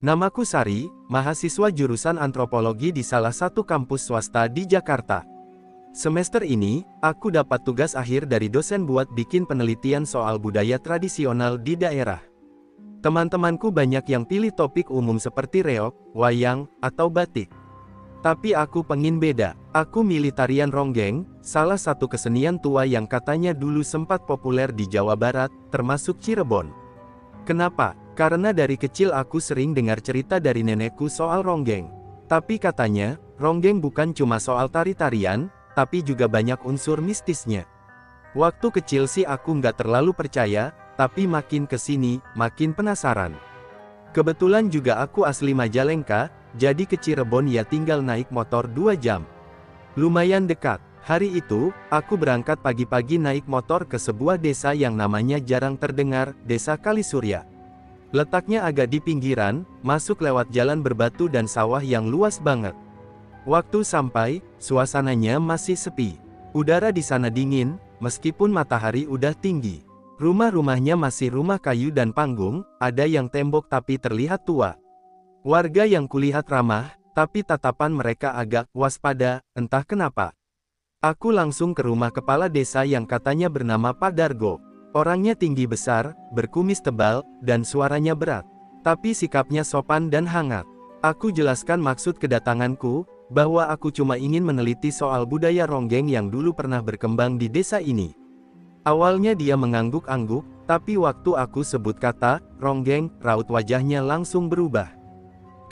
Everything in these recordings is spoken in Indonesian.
Namaku Sari, mahasiswa jurusan antropologi di salah satu kampus swasta di Jakarta. Semester ini, aku dapat tugas akhir dari dosen buat bikin penelitian soal budaya tradisional di daerah. Teman-temanku banyak yang pilih topik umum seperti reog, wayang, atau batik. Tapi aku pengen beda. Aku milih tarian ronggeng, salah satu kesenian tua yang katanya dulu sempat populer di Jawa Barat, termasuk Cirebon. Kenapa? Karena dari kecil aku sering dengar cerita dari nenekku soal ronggeng. Tapi katanya, ronggeng bukan cuma soal tari-tarian, tapi juga banyak unsur mistisnya. Waktu kecil sih aku nggak terlalu percaya, tapi makin kesini, makin penasaran. Kebetulan juga aku asli Majalengka, jadi ke Cirebon ya tinggal naik motor 2 jam. Lumayan dekat. Hari itu, aku berangkat pagi-pagi naik motor ke sebuah desa yang namanya jarang terdengar, Desa Kalisurya. Letaknya agak di pinggiran, masuk lewat jalan berbatu dan sawah yang luas banget. Waktu sampai, suasananya masih sepi. Udara di sana dingin, meskipun matahari udah tinggi. Rumah-rumahnya masih rumah kayu dan panggung, ada yang tembok tapi terlihat tua. Warga yang kulihat ramah, tapi tatapan mereka agak waspada, entah kenapa. Aku langsung ke rumah kepala desa yang katanya bernama Pak Dargo. Orangnya tinggi besar, berkumis tebal, dan suaranya berat. Tapi sikapnya sopan dan hangat. Aku jelaskan maksud kedatanganku, bahwa aku cuma ingin meneliti soal budaya ronggeng yang dulu pernah berkembang di desa ini. Awalnya dia mengangguk-angguk, tapi waktu aku sebut kata, ronggeng, raut wajahnya langsung berubah.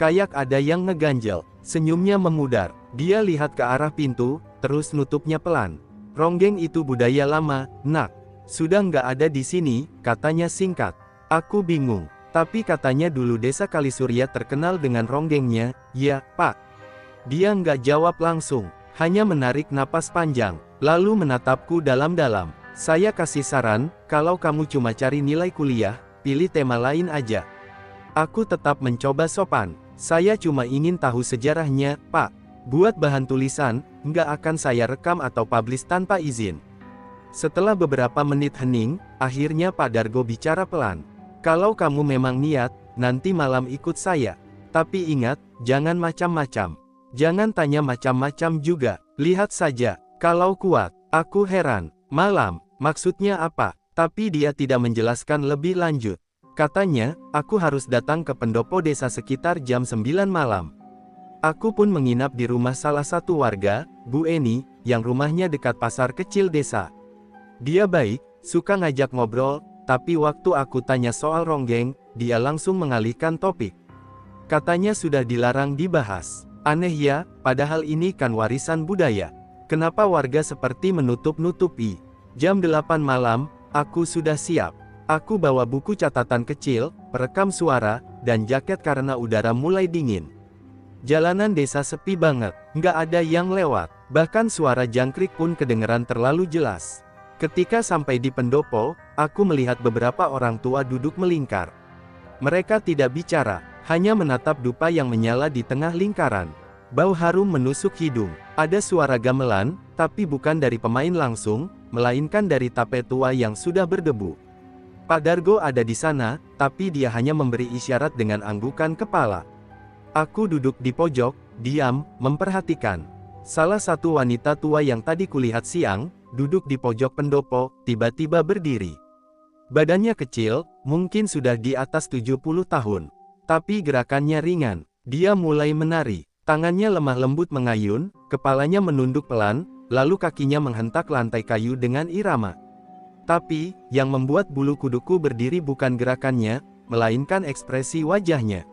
Kayak ada yang ngeganjel, senyumnya memudar. Dia lihat ke arah pintu, terus nutupnya pelan. Ronggeng itu budaya lama, nak. Sudah nggak ada di sini, katanya singkat. Aku bingung, tapi katanya dulu desa Kalisurya terkenal dengan ronggengnya. Ya, Pak. Dia nggak jawab langsung, hanya menarik napas panjang, lalu menatapku dalam-dalam. Saya kasih saran, kalau kamu cuma cari nilai kuliah, pilih tema lain aja. Aku tetap mencoba sopan. Saya cuma ingin tahu sejarahnya, Pak. Buat bahan tulisan, nggak akan saya rekam atau publish tanpa izin. Setelah beberapa menit hening, akhirnya Pak Dargo bicara pelan. Kalau kamu memang niat, nanti malam ikut saya. Tapi ingat, jangan macam-macam. Jangan tanya macam-macam juga. Lihat saja, kalau kuat. Aku heran. Malam, maksudnya apa? Tapi dia tidak menjelaskan lebih lanjut. Katanya, aku harus datang ke pendopo desa sekitar jam 9 malam. Aku pun menginap di rumah salah satu warga, Bu Eni, yang rumahnya dekat pasar kecil desa. Dia baik, suka ngajak ngobrol, tapi waktu aku tanya soal ronggeng, dia langsung mengalihkan topik. Katanya sudah dilarang dibahas. Aneh ya, padahal ini kan warisan budaya. Kenapa warga seperti menutup-nutupi? Jam 8 malam, aku sudah siap. Aku bawa buku catatan kecil, perekam suara, dan jaket karena udara mulai dingin. Jalanan desa sepi banget, nggak ada yang lewat. Bahkan suara jangkrik pun kedengeran terlalu jelas. Ketika sampai di pendopo, aku melihat beberapa orang tua duduk melingkar. Mereka tidak bicara, hanya menatap dupa yang menyala di tengah lingkaran. Bau harum menusuk hidung. Ada suara gamelan, tapi bukan dari pemain langsung, melainkan dari tape tua yang sudah berdebu. Pak Dargo ada di sana, tapi dia hanya memberi isyarat dengan anggukan kepala. Aku duduk di pojok, diam, memperhatikan. Salah satu wanita tua yang tadi kulihat siang, duduk di pojok pendopo, tiba-tiba berdiri. Badannya kecil, mungkin sudah di atas 70 tahun. Tapi gerakannya ringan. Dia mulai menari. Tangannya lemah lembut mengayun, kepalanya menunduk pelan, lalu kakinya menghentak lantai kayu dengan irama. Tapi, yang membuat bulu kuduku berdiri bukan gerakannya, melainkan ekspresi wajahnya.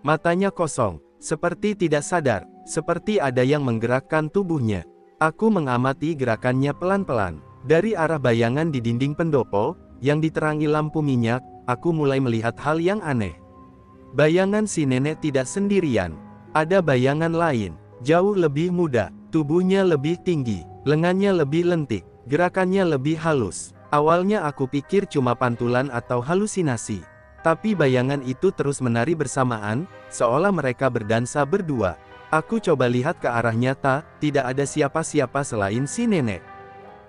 Matanya kosong, seperti tidak sadar, seperti ada yang menggerakkan tubuhnya. Aku mengamati gerakannya pelan-pelan. Dari arah bayangan di dinding pendopo, yang diterangi lampu minyak, aku mulai melihat hal yang aneh. Bayangan si nenek tidak sendirian. Ada bayangan lain, jauh lebih muda, tubuhnya lebih tinggi, lengannya lebih lentik, gerakannya lebih halus. Awalnya aku pikir cuma pantulan atau halusinasi. Tapi bayangan itu terus menari bersamaan, seolah mereka berdansa berdua. Aku coba lihat ke arah nyata, tidak ada siapa-siapa selain si nenek.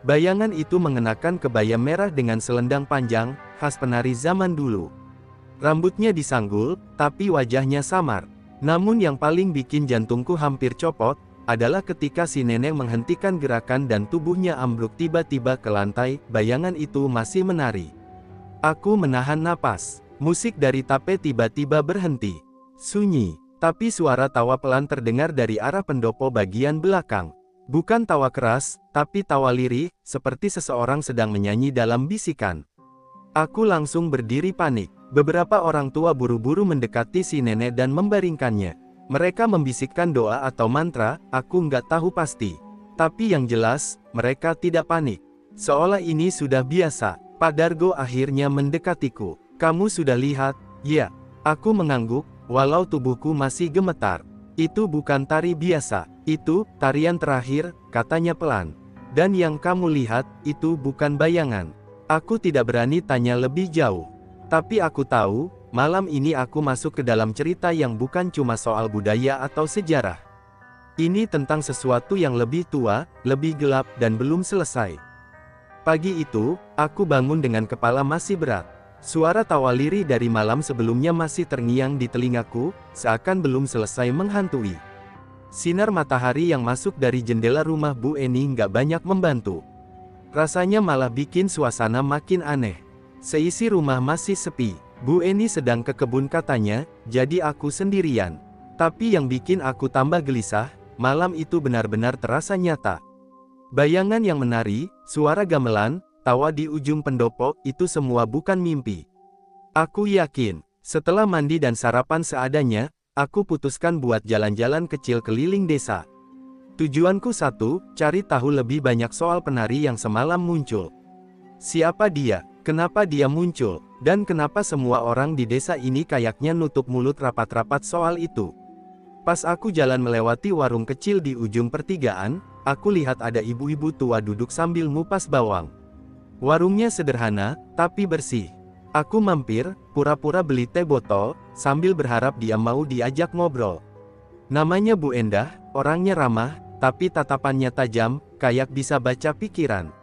Bayangan itu mengenakan kebaya merah dengan selendang panjang, khas penari zaman dulu. Rambutnya disanggul, tapi wajahnya samar. Namun yang paling bikin jantungku hampir copot, adalah ketika si nenek menghentikan gerakan dan tubuhnya ambruk tiba-tiba ke lantai, bayangan itu masih menari. Aku menahan napas. Musik dari tape tiba-tiba berhenti. Sunyi, tapi suara tawa pelan terdengar dari arah pendopo bagian belakang. Bukan tawa keras, tapi tawa lirih, seperti seseorang sedang menyanyi dalam bisikan. Aku langsung berdiri panik. Beberapa orang tua buru-buru mendekati si nenek dan membaringkannya. Mereka membisikkan doa atau mantra, aku nggak tahu pasti. Tapi yang jelas, mereka tidak panik. Seolah ini sudah biasa. Pak Dargo akhirnya mendekatiku. Kamu sudah lihat? Ya. Aku mengangguk, walau tubuhku masih gemetar. Itu bukan tari biasa. Itu, tarian terakhir, katanya pelan. Dan yang kamu lihat, itu bukan bayangan. Aku tidak berani tanya lebih jauh. Tapi aku tahu, malam ini aku masuk ke dalam cerita yang bukan cuma soal budaya atau sejarah. Ini tentang sesuatu yang lebih tua, lebih gelap, dan belum selesai. Pagi itu, aku bangun dengan kepala masih berat. Suara tawa lirih dari malam sebelumnya masih terngiang di telingaku, seakan belum selesai menghantui. Sinar matahari yang masuk dari jendela rumah Bu Eni nggak banyak membantu. Rasanya malah bikin suasana makin aneh. Seisi rumah masih sepi. Bu Eni sedang ke kebun katanya, jadi aku sendirian. Tapi yang bikin aku tambah gelisah, malam itu benar-benar terasa nyata. Bayangan yang menari, suara gamelan, tawa di ujung pendopo, itu semua bukan mimpi. Aku yakin, setelah mandi dan sarapan seadanya, aku putuskan buat jalan-jalan kecil keliling desa. Tujuanku satu, cari tahu lebih banyak soal penari yang semalam muncul. Siapa dia? Kenapa dia muncul? Dan kenapa semua orang di desa ini kayaknya nutup mulut rapat-rapat soal itu? Pas aku jalan melewati warung kecil di ujung pertigaan, aku lihat ada ibu-ibu tua duduk sambil ngupas bawang. Warungnya sederhana, tapi bersih. Aku mampir, pura-pura beli teh botol, sambil berharap dia mau diajak ngobrol. Namanya Bu Endah, orangnya ramah, tapi tatapannya tajam, kayak bisa baca pikiran.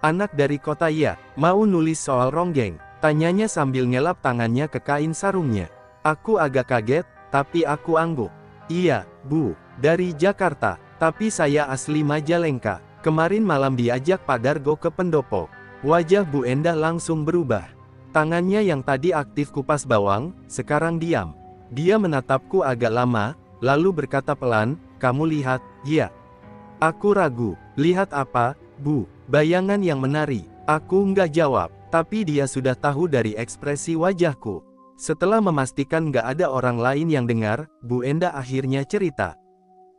Anak dari kota ya, mau nulis soal ronggeng, tanyanya sambil ngelap tangannya ke kain sarungnya. Aku agak kaget, tapi aku angguk. Iya, Bu, dari Jakarta, tapi saya asli Majalengka. Kemarin malam diajak Pak Dargo ke pendopo. Wajah Bu Endah langsung berubah. Tangannya yang tadi aktif kupas bawang, sekarang diam. Dia menatapku agak lama, lalu berkata pelan, kamu lihat, ya. Aku ragu, lihat apa, Bu? Bayangan yang menari. Aku nggak jawab, tapi dia sudah tahu dari ekspresi wajahku. Setelah memastikan nggak ada orang lain yang dengar, Bu Endah akhirnya cerita.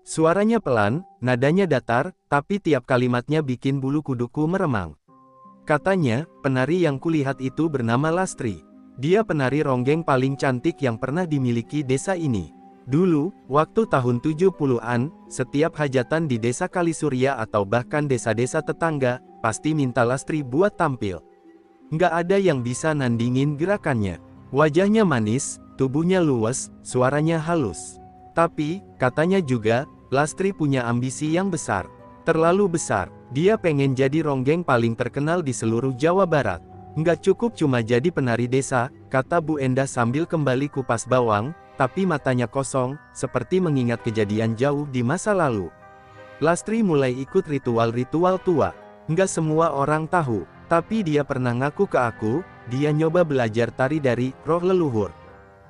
Suaranya pelan, nadanya datar, tapi tiap kalimatnya bikin bulu kuduku meremang. Katanya, penari yang kulihat itu bernama Lastri. Dia penari ronggeng paling cantik yang pernah dimiliki desa ini. Dulu, waktu tahun 70-an, setiap hajatan di desa Kalisurya atau bahkan desa-desa tetangga, pasti minta Lastri buat tampil. Nggak ada yang bisa nandingin gerakannya. Wajahnya manis, tubuhnya luwes, suaranya halus. Tapi, katanya juga, Lastri punya ambisi yang besar. Terlalu besar. Dia pengen jadi ronggeng paling terkenal di seluruh Jawa Barat. Nggak cukup cuma jadi penari desa, kata Bu Endah sambil kembali kupas bawang, tapi matanya kosong, seperti mengingat kejadian jauh di masa lalu. Lastri mulai ikut ritual-ritual tua. Nggak semua orang tahu, tapi dia pernah ngaku ke aku, dia nyoba belajar tari dari roh leluhur.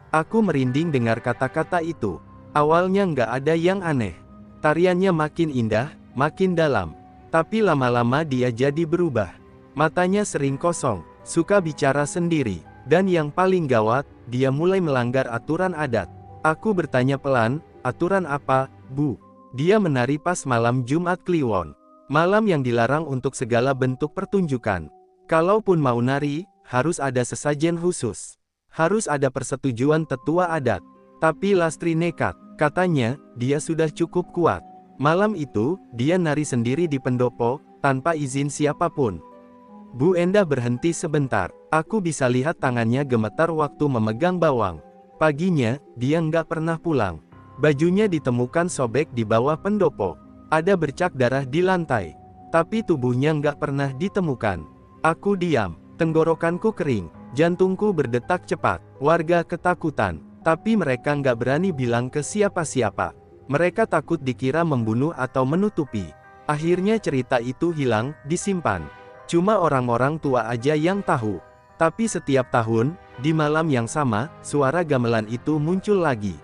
Aku merinding dengar kata-kata itu. Awalnya nggak ada yang aneh. Tariannya makin indah, makin dalam. Tapi lama-lama dia jadi berubah. Matanya sering kosong, suka bicara sendiri. Dan yang paling gawat, dia mulai melanggar aturan adat. Aku bertanya pelan, aturan apa, Bu? Dia menari pas malam Jumat Kliwon. Malam yang dilarang untuk segala bentuk pertunjukan. Kalaupun mau nari, harus ada sesajen khusus. Harus ada persetujuan tetua adat. Tapi Lastri nekat. Katanya, dia sudah cukup kuat. Malam itu, dia nari sendiri di pendopo, tanpa izin siapapun. Bu Endah berhenti sebentar. Aku bisa lihat tangannya gemetar waktu memegang bawang. Paginya, dia nggak pernah pulang. Bajunya ditemukan sobek di bawah pendopo. Ada bercak darah di lantai. Tapi tubuhnya nggak pernah ditemukan. Aku diam, tenggorokanku kering. Jantungku berdetak cepat. Warga ketakutan. Tapi mereka nggak berani bilang ke siapa-siapa. Mereka takut dikira membunuh atau menutupi. Akhirnya cerita itu hilang, disimpan. Cuma orang-orang tua aja yang tahu. Tapi setiap tahun, di malam yang sama, suara gamelan itu muncul lagi.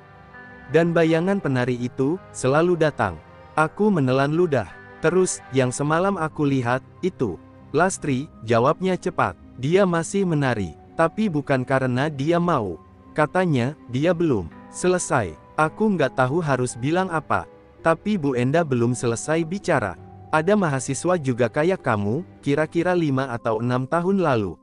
Dan bayangan penari itu, selalu datang. Aku menelan ludah. Terus, yang semalam aku lihat, itu. Lastri, jawabnya cepat. Dia masih menari. Tapi bukan karena dia mau. Katanya, dia belum selesai. Aku nggak tahu harus bilang apa. Tapi Bu Enda belum selesai bicara. Ada mahasiswa juga kayak kamu, kira-kira 5 atau 6 tahun lalu.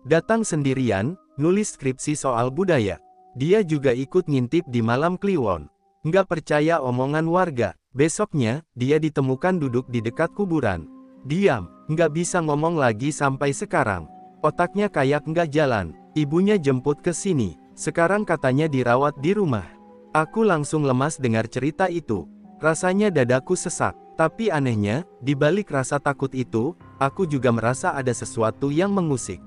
Datang sendirian, nulis skripsi soal budaya. Dia juga ikut ngintip di malam Kliwon. Nggak percaya omongan warga. Besoknya, dia ditemukan duduk di dekat kuburan. Diam, nggak bisa ngomong lagi sampai sekarang. Otaknya kayak nggak jalan. Ibunya jemput ke sini. Sekarang katanya dirawat di rumah. Aku langsung lemas dengar cerita itu. Rasanya dadaku sesak. Tapi anehnya, di balik rasa takut itu, aku juga merasa ada sesuatu yang mengusik.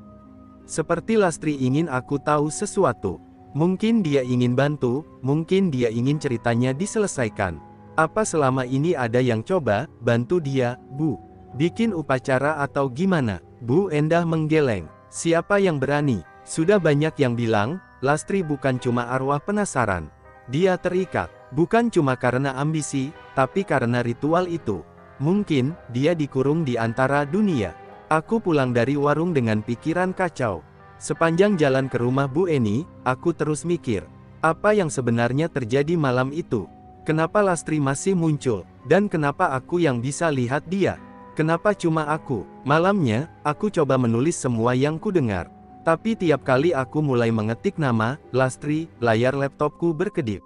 Seperti Lastri ingin aku tahu sesuatu. Mungkin dia ingin bantu, mungkin dia ingin ceritanya diselesaikan. Apa selama ini ada yang coba bantu dia, Bu? Bikin upacara atau gimana? Bu Endah menggeleng. Siapa yang berani? Sudah banyak yang bilang, Lastri bukan cuma arwah penasaran. Dia terikat. Bukan cuma karena ambisi, tapi karena ritual itu. Mungkin, dia dikurung di antara dunia. Aku pulang dari warung dengan pikiran kacau. Sepanjang jalan ke rumah Bu Eni, aku terus mikir. Apa yang sebenarnya terjadi malam itu? Kenapa Lastri masih muncul? Dan kenapa aku yang bisa lihat dia? Kenapa cuma aku? Malamnya, aku coba menulis semua yang ku dengar. Tapi tiap kali aku mulai mengetik nama, Lastri, layar laptopku berkedip.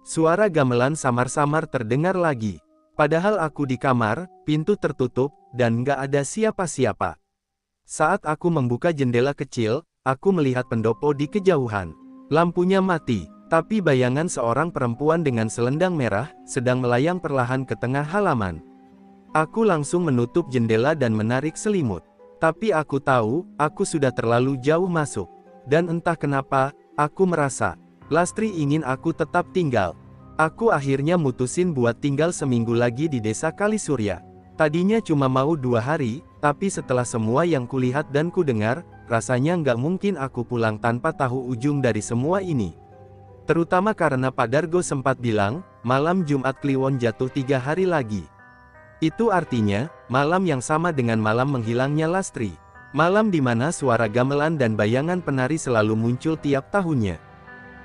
Suara gamelan samar-samar terdengar lagi. Padahal aku di kamar, pintu tertutup, dan nggak ada siapa-siapa. Saat aku membuka jendela kecil, aku melihat pendopo di kejauhan. Lampunya mati, tapi bayangan seorang perempuan dengan selendang merah, sedang melayang perlahan ke tengah halaman. Aku langsung menutup jendela dan menarik selimut. Tapi aku tahu, aku sudah terlalu jauh masuk. Dan entah kenapa, aku merasa Lastri ingin aku tetap tinggal. Aku akhirnya mutusin buat tinggal seminggu lagi di desa Kalisurya. Tadinya cuma mau 2 hari, tapi setelah semua yang kulihat dan kudengar, rasanya nggak mungkin aku pulang tanpa tahu ujung dari semua ini. Terutama karena Pak Dargo sempat bilang, malam Jumat Kliwon jatuh 3 hari lagi. Itu artinya, malam yang sama dengan malam menghilangnya Lastri. Malam di mana suara gamelan dan bayangan penari selalu muncul tiap tahunnya.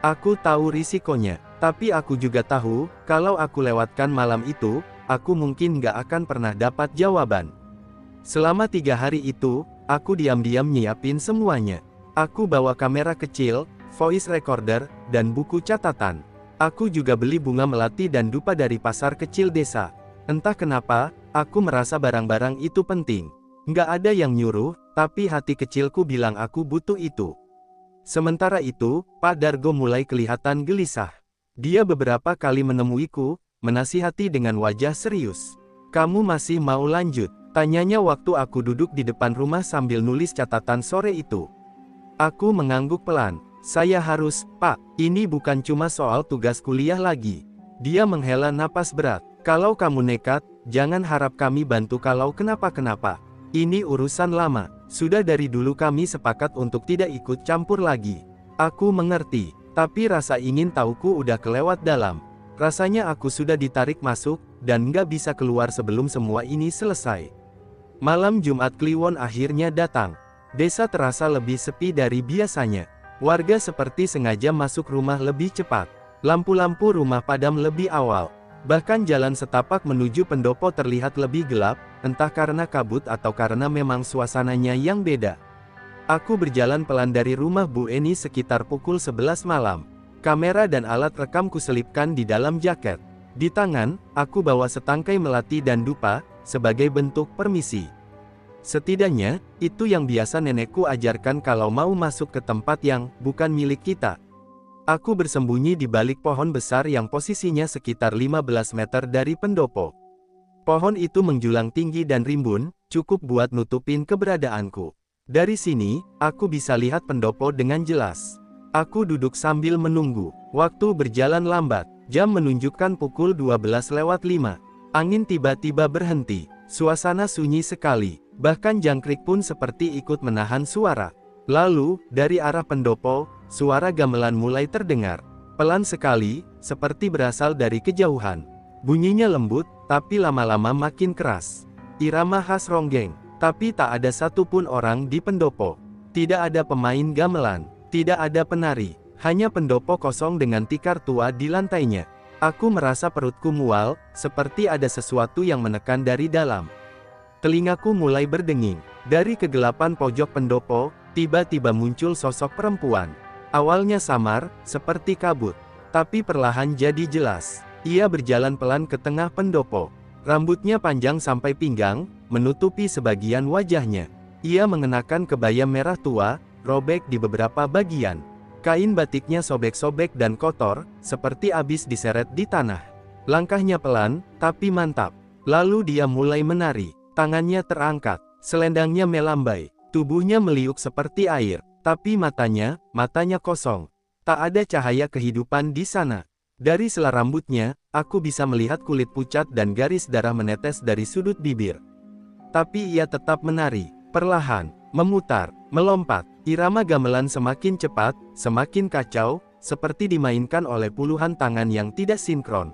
Aku tahu risikonya, tapi aku juga tahu, kalau aku lewatkan malam itu, aku mungkin nggak akan pernah dapat jawaban. Selama 3 hari itu, aku diam-diam nyiapin semuanya. Aku bawa kamera kecil, voice recorder, dan buku catatan. Aku juga beli bunga melati dan dupa dari pasar kecil desa. Entah kenapa, aku merasa barang-barang itu penting. Nggak ada yang nyuruh, tapi hati kecilku bilang aku butuh itu. Sementara itu, Pak Dargo mulai kelihatan gelisah. Dia beberapa kali menemuiku, menasihati dengan wajah serius. "Kamu masih mau lanjut?" tanyanya waktu aku duduk di depan rumah sambil nulis catatan sore itu. Aku mengangguk pelan. "Saya harus, Pak. Ini bukan cuma soal tugas kuliah lagi." Dia menghela napas berat. "Kalau kamu nekat, jangan harap kami bantu kalau kenapa-kenapa. Ini urusan lama. Sudah dari dulu kami sepakat untuk tidak ikut campur lagi." Aku mengerti, tapi rasa ingin tahuku udah kelewat dalam. Rasanya aku sudah ditarik masuk, dan nggak bisa keluar sebelum semua ini selesai. Malam Jumat Kliwon akhirnya datang. Desa terasa lebih sepi dari biasanya. Warga seperti sengaja masuk rumah lebih cepat. Lampu-lampu rumah padam lebih awal. Bahkan jalan setapak menuju pendopo terlihat lebih gelap, entah karena kabut atau karena memang suasananya yang beda. Aku berjalan pelan dari rumah Bu Eni sekitar pukul 11 malam. Kamera dan alat rekam kuselipkan di dalam jaket. Di tangan, aku bawa setangkai melati dan dupa, sebagai bentuk permisi. Setidaknya, itu yang biasa nenekku ajarkan kalau mau masuk ke tempat yang bukan milik kita. Aku bersembunyi di balik pohon besar yang posisinya sekitar 15 meter dari pendopo. Pohon itu menjulang tinggi dan rimbun, cukup buat nutupin keberadaanku. Dari sini, aku bisa lihat pendopo dengan jelas. Aku duduk sambil menunggu. Waktu berjalan lambat. Jam menunjukkan pukul 12:05. Angin tiba-tiba berhenti. Suasana sunyi sekali. Bahkan jangkrik pun seperti ikut menahan suara. Lalu, dari arah pendopo, suara gamelan mulai terdengar. Pelan sekali, seperti berasal dari kejauhan. Bunyinya lembut, tapi lama-lama makin keras. Irama khas ronggeng. Tapi tak ada satupun orang di pendopo. Tidak ada pemain gamelan. Tidak ada penari. Hanya pendopo kosong dengan tikar tua di lantainya. Aku merasa perutku mual, seperti ada sesuatu yang menekan dari dalam. Telingaku mulai berdenging. Dari kegelapan pojok pendopo, tiba-tiba muncul sosok perempuan. Awalnya samar, seperti kabut. Tapi perlahan jadi jelas. Ia berjalan pelan ke tengah pendopo. Rambutnya panjang sampai pinggang, menutupi sebagian wajahnya. Ia mengenakan kebaya merah tua, robek di beberapa bagian. Kain batiknya sobek-sobek dan kotor, seperti habis diseret di tanah. Langkahnya pelan, tapi mantap. Lalu dia mulai menari. Tangannya terangkat, selendangnya melambai. Tubuhnya meliuk seperti air, tapi matanya kosong. Tak ada cahaya kehidupan di sana. Dari sela rambutnya, aku bisa melihat kulit pucat dan garis darah menetes dari sudut bibir. Tapi ia tetap menari, perlahan, memutar, melompat. Irama gamelan semakin cepat, semakin kacau, seperti dimainkan oleh puluhan tangan yang tidak sinkron.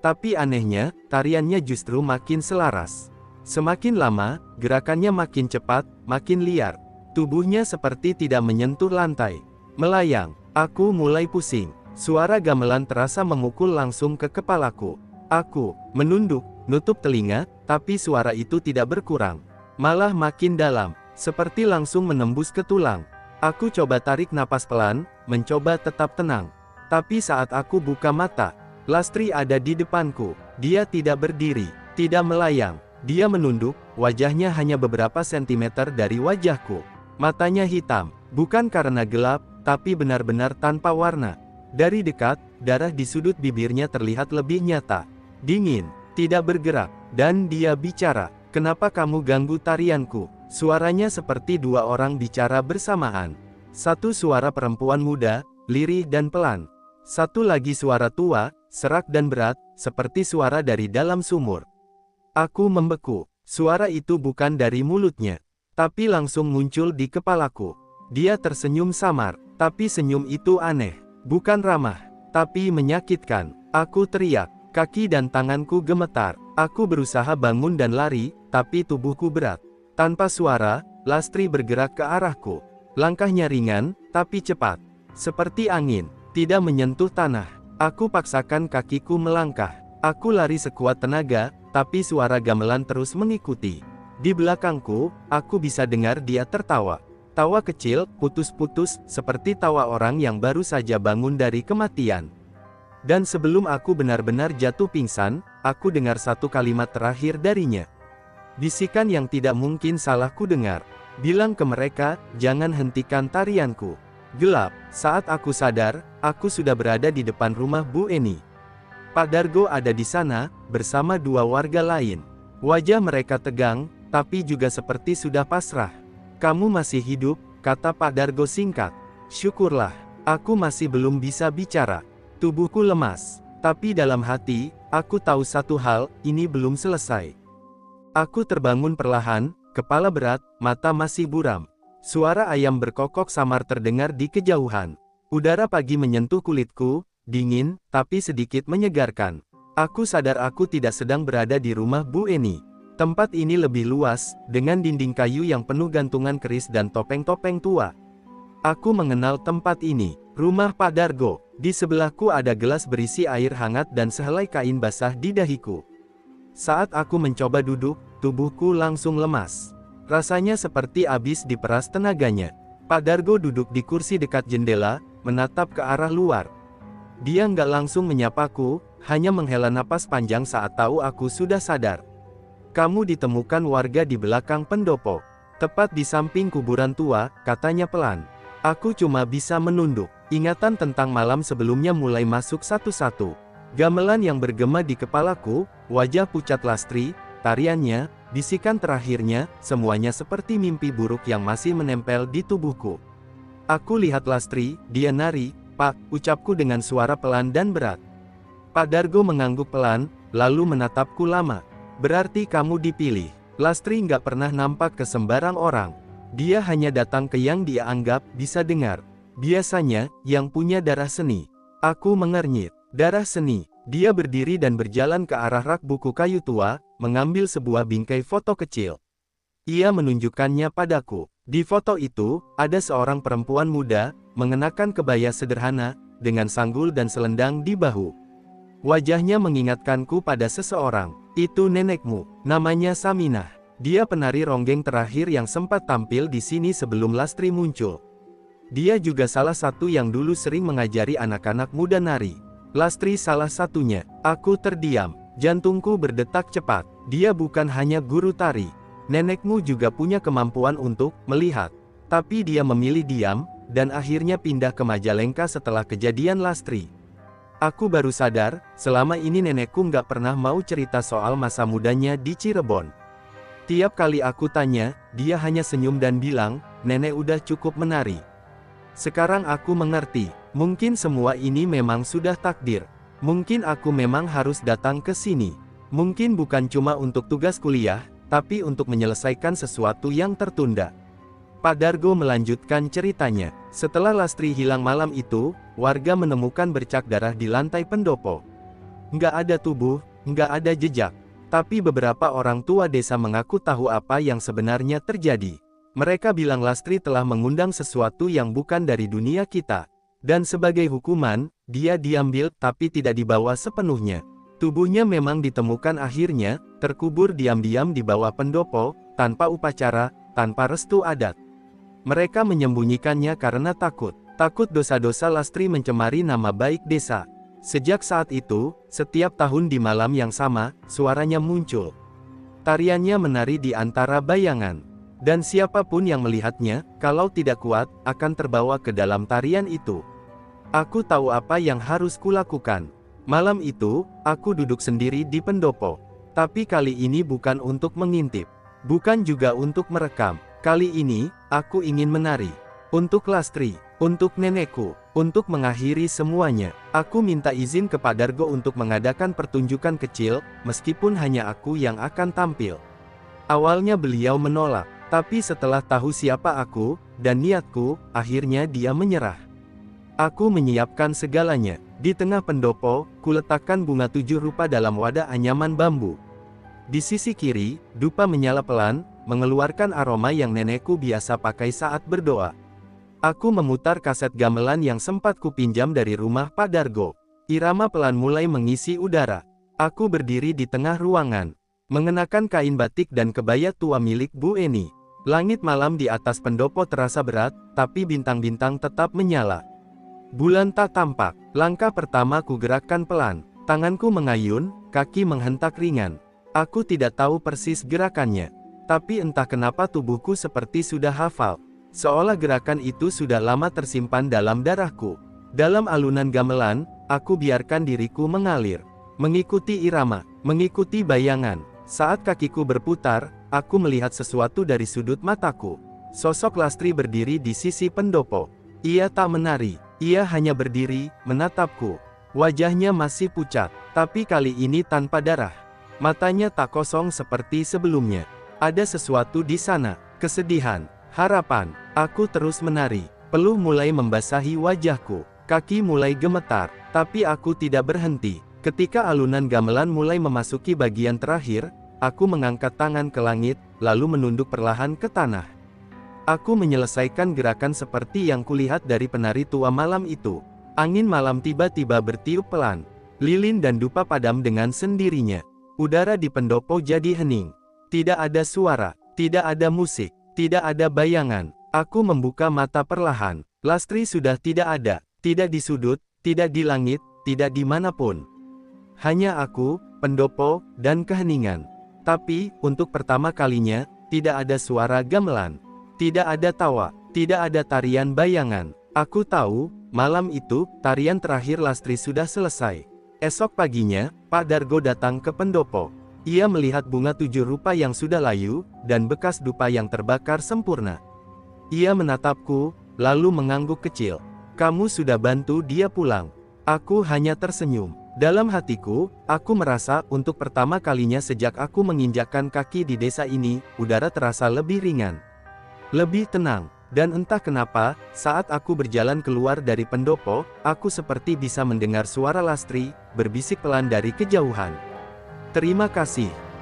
Tapi anehnya, tariannya justru makin selaras. Semakin lama, gerakannya makin cepat, makin liar. Tubuhnya seperti tidak menyentuh lantai. Melayang, aku mulai pusing. Suara gamelan terasa memukul langsung ke kepalaku. Aku menunduk, nutup telinga, tapi suara itu tidak berkurang. Malah makin dalam, seperti langsung menembus ke tulang. Aku coba tarik napas pelan, mencoba tetap tenang. Tapi saat aku buka mata, Lastri ada di depanku. Dia tidak berdiri, tidak melayang. Dia menunduk, wajahnya hanya beberapa sentimeter dari wajahku. Matanya hitam, bukan karena gelap, tapi benar-benar tanpa warna. Dari dekat, darah di sudut bibirnya terlihat lebih nyata. Dingin, tidak bergerak, dan dia bicara, "Kenapa kamu ganggu tarianku?" Suaranya seperti dua orang bicara bersamaan. Satu suara perempuan muda, lirih dan pelan. Satu lagi suara tua, serak dan berat, seperti suara dari dalam sumur. Aku membeku. Suara itu bukan dari mulutnya, tapi langsung muncul di kepalaku. Dia tersenyum samar, tapi senyum itu aneh. Bukan ramah, tapi menyakitkan. Aku teriak, kaki dan tanganku gemetar. Aku berusaha bangun dan lari, tapi tubuhku berat. Tanpa suara, Lastri bergerak ke arahku. Langkahnya ringan, tapi cepat. Seperti angin, tidak menyentuh tanah. Aku paksakan kakiku melangkah. Aku lari sekuat tenaga, tapi suara gamelan terus mengikuti. Di belakangku, aku bisa dengar dia tertawa. Tawa kecil, putus-putus, seperti tawa orang yang baru saja bangun dari kematian. Dan sebelum aku benar-benar jatuh pingsan, aku dengar satu kalimat terakhir darinya. Bisikan yang tidak mungkin salah ku dengar. Bilang ke mereka, jangan hentikan tarianku. Gelap, saat aku sadar, aku sudah berada di depan rumah Bu Eni. Pak Dargo ada di sana, bersama dua warga lain. Wajah mereka tegang, tapi juga seperti sudah pasrah. "Kamu masih hidup," kata Pak Dargo singkat. "Syukurlah, aku masih belum bisa bicara." Tubuhku lemas, tapi dalam hati, aku tahu satu hal, ini belum selesai. Aku terbangun perlahan, kepala berat, mata masih buram. Suara ayam berkokok samar terdengar di kejauhan. Udara pagi menyentuh kulitku, dingin, tapi sedikit menyegarkan. Aku sadar aku tidak sedang berada di rumah Bu Eni. Tempat ini lebih luas, dengan dinding kayu yang penuh gantungan keris dan topeng-topeng tua. Aku mengenal tempat ini, rumah Pak Dargo. Di sebelahku ada gelas berisi air hangat dan sehelai kain basah di dahiku. Saat aku mencoba duduk, tubuhku langsung lemas. Rasanya seperti habis diperas tenaganya. Pak Dargo duduk di kursi dekat jendela, menatap ke arah luar. Dia nggak langsung menyapaku, hanya menghela napas panjang saat tahu aku sudah sadar. "Kamu ditemukan warga di belakang pendopo. Tepat di samping kuburan tua," katanya pelan. Aku cuma bisa menunduk. Ingatan tentang malam sebelumnya mulai masuk satu-satu. Gamelan yang bergema di kepalaku, wajah pucat Lastri, tariannya, Bisikan terakhirnya, semuanya seperti mimpi buruk yang masih menempel di tubuhku. Aku lihat Lastri, dia nari, Pak, ucapku dengan suara pelan dan berat. Pak Dargo mengangguk pelan, lalu menatapku lama. Berarti kamu dipilih. Lastri nggak pernah nampak ke sembarang orang. Dia hanya datang ke yang dia anggap bisa dengar. Biasanya, yang punya darah seni. Aku mengernyit. Darah seni. Dia berdiri dan berjalan ke arah rak buku kayu tua, mengambil sebuah bingkai foto kecil. Ia menunjukkannya padaku. Di foto itu, ada seorang perempuan muda, mengenakan kebaya sederhana, dengan sanggul dan selendang di bahu. Wajahnya mengingatkanku pada seseorang. Itu nenekmu, namanya Saminah. Dia penari ronggeng terakhir yang sempat tampil di sini sebelum Lastri muncul. Dia juga salah satu yang dulu sering mengajari anak-anak muda nari. Lastri salah satunya. Aku terdiam. Jantungku berdetak cepat. Dia bukan hanya guru tari. Nenekmu juga punya kemampuan untuk melihat. Tapi dia memilih diam, dan akhirnya pindah ke Majalengka setelah kejadian Lastri. Aku baru sadar, selama ini nenekku nggak pernah mau cerita soal masa mudanya di Cirebon. Tiap kali aku tanya, dia hanya senyum dan bilang, nenek udah cukup menari. Sekarang aku mengerti, mungkin semua ini memang sudah takdir. Mungkin aku memang harus datang ke sini. Mungkin bukan cuma untuk tugas kuliah, tapi untuk menyelesaikan sesuatu yang tertunda. Pak Dargo melanjutkan ceritanya. Setelah Lastri hilang malam itu, warga menemukan bercak darah di lantai pendopo. Nggak ada tubuh, nggak ada jejak. Tapi beberapa orang tua desa mengaku tahu apa yang sebenarnya terjadi. Mereka bilang Lastri telah mengundang sesuatu yang bukan dari dunia kita. Dan sebagai hukuman, dia diambil tapi tidak dibawa sepenuhnya. Tubuhnya memang ditemukan akhirnya, terkubur diam-diam di bawah pendopo, tanpa upacara, tanpa restu adat. Mereka menyembunyikannya karena takut dosa-dosa Lastri mencemari nama baik desa. Sejak saat itu, setiap tahun di malam yang sama, suaranya muncul. Tariannya menari di antara bayangan. Dan siapapun yang melihatnya, kalau tidak kuat, akan terbawa ke dalam tarian itu. Aku tahu apa yang harus kulakukan. Malam itu, aku duduk sendiri di pendopo. Tapi kali ini bukan untuk mengintip. Bukan juga untuk merekam. Kali ini, aku ingin menari. Untuk Lastri, untuk nenekku, untuk mengakhiri semuanya. Aku minta izin ke Pak Dargo untuk mengadakan pertunjukan kecil, meskipun hanya aku yang akan tampil. Awalnya beliau menolak, tapi setelah tahu siapa aku, dan niatku, akhirnya dia menyerah. Aku menyiapkan segalanya. Di tengah pendopo, kuletakkan bunga 7 rupa dalam wadah anyaman bambu. Di sisi kiri, dupa menyala pelan, mengeluarkan aroma yang nenekku biasa pakai saat berdoa. Aku memutar kaset gamelan yang sempat kupinjam dari rumah Pak Dargo. Irama pelan mulai mengisi udara. Aku berdiri di tengah ruangan, mengenakan kain batik dan kebaya tua milik Bu Eni. Langit malam di atas pendopo terasa berat, tapi bintang-bintang tetap menyala. Bulan tak tampak. Langkah pertama ku gerakkan pelan. Tanganku mengayun, kaki menghentak ringan. Aku tidak tahu persis gerakannya. Tapi entah kenapa tubuhku seperti sudah hafal. Seolah gerakan itu sudah lama tersimpan dalam darahku. Dalam alunan gamelan, aku biarkan diriku mengalir. Mengikuti irama, mengikuti bayangan. Saat kakiku berputar, aku melihat sesuatu dari sudut mataku. Sosok Lastri berdiri di sisi pendopo. Ia tak menari, ia hanya berdiri, menatapku. Wajahnya masih pucat, tapi kali ini tanpa darah. Matanya tak kosong seperti sebelumnya. Ada sesuatu di sana, kesedihan, harapan. Aku terus menari. Peluh mulai membasahi wajahku. Kaki mulai gemetar, tapi aku tidak berhenti. Ketika alunan gamelan mulai memasuki bagian terakhir, aku mengangkat tangan ke langit, lalu menunduk perlahan ke tanah. Aku menyelesaikan gerakan seperti yang kulihat dari penari tua malam itu. Angin malam tiba-tiba bertiup pelan. Lilin dan dupa padam dengan sendirinya. Udara di pendopo jadi hening. Tidak ada suara, tidak ada musik, tidak ada bayangan. Aku membuka mata perlahan. Lastri sudah tidak ada, tidak di sudut, tidak di langit, tidak dimanapun. Hanya aku, pendopo, dan keheningan. Tapi, untuk pertama kalinya, tidak ada suara gamelan. Tidak ada tawa, tidak ada tarian bayangan. Aku tahu, malam itu, tarian terakhir Lastri sudah selesai. Esok paginya, Pak Dargo datang ke pendopo. Ia melihat bunga 7 rupa yang sudah layu, dan bekas dupa yang terbakar sempurna. Ia menatapku, lalu mengangguk kecil. Kamu sudah bantu dia pulang. Aku hanya tersenyum. Dalam hatiku, aku merasa untuk pertama kalinya sejak aku menginjakkan kaki di desa ini, udara terasa lebih ringan. Lebih tenang. Dan entah kenapa, saat aku berjalan keluar dari pendopo, aku seperti bisa mendengar suara Lastri, berbisik pelan dari kejauhan. Terima kasih.